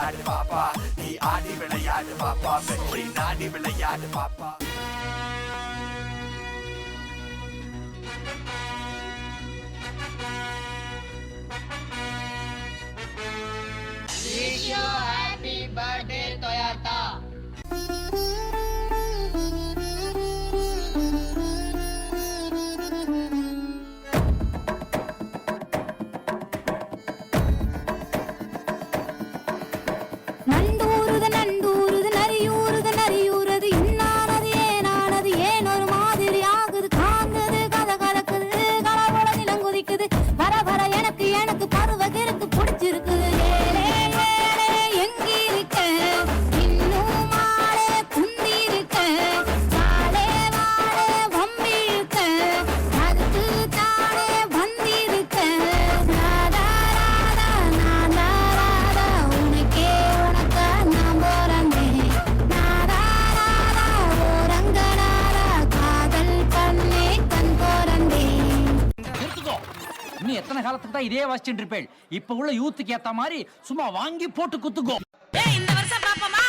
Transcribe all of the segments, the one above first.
விளையாடு பாப்பா, நீ ஆடி விளையாடு பாப்பா, வெற்றி நாடி விளையாடு பாப்பா. Wish you happy birthday, Toyota. நண்டூருது நண்டூருது நரியூருது நரியூரது இன்னானது ஏனானது ஏன் ஒரு மாதிரி ஆகுது காந்தது கதை கலக்குது கலவள நிலங்குதிக்குது வர வர எனக்கு எனக்கு பருவகிருக்கு பிடிச்சிருக்குது ஏலே ஏலே எங்கிருக்க இன்னும் மாலே குந்திருக்க வாழே வாழே வம்பிழுக்க அதுக்கு தானே வந்திருக்க ராதா ராதா நாதா ராதா உனக்கே உனக்கா நான் போறேன் நாதா ராதா ஓரங்க நாதா காதல் பண்ணே கண் போறேன். நிறுத்துக்கோ. இன்னும் எத்தனை காலத்துக்கு தான் இதே வாசிச்சுட்டு இருப்பேள்? இப்ப உள்ள யூத்துக்கு ஏத்த மாதிரி சும்மா வாங்கி போட்டு குத்துக்கோ. ஏய் இந்த வருஷம் பாப்போமா?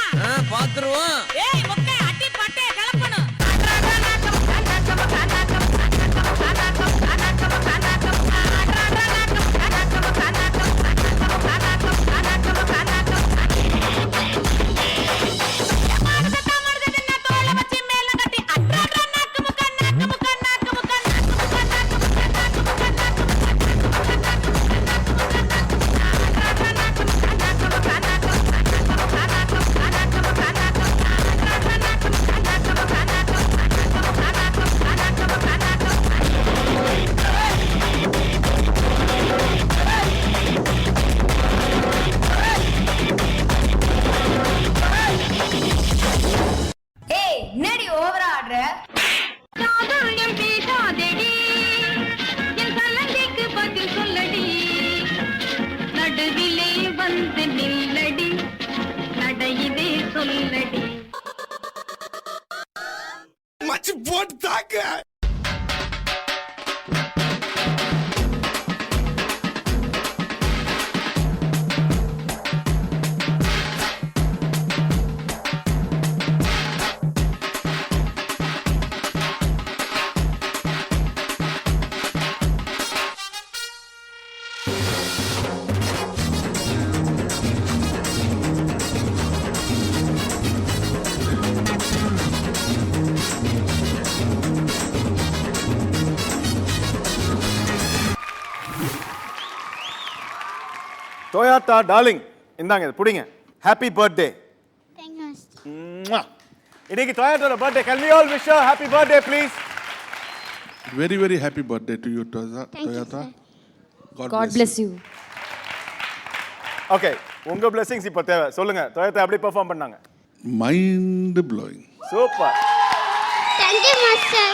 பாத்துருவோம். ஏய் முட்டை அட்டி பட்டே கலப்பணும். ஏய் என்னடி ஓவரா ஆடுற? சாதுரியம் பேசாதடி என் கலங்கைக்கு பதில் சொல்லடி நடுவிலே வந்து நில்லடி நடையிலே சொல்லடி. மச்சி போட்டு தாக்க. டொயோட்டா டார்லிங், இந்தாங்க இது புடிங்க. Happy birthday. இன்னைக்கு டொயோட்டாவோட birthday. Can we all wish her happy birthday please? Very, very happy birthday to you, Toyota. God bless you. Okay, உங்க blessings இப்போ தேவை. சொல்லுங்க டொயோட்டா எப்படி பெர்ஃபார்ம் பண்ணாங்க? Mind blowing. Super. Thank you master.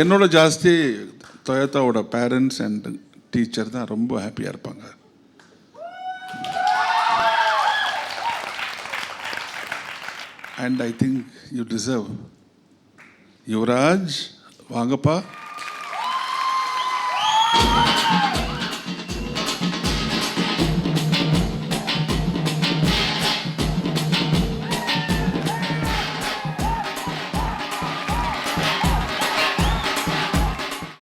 என்னோட ஜாஸ்தி டொயோட்டாவோட parents and teacher தான் ரொம்ப ஹாப்பியாக இருப்பாங்க. And I think you deserve. Yuvraj வாங்கப்பா.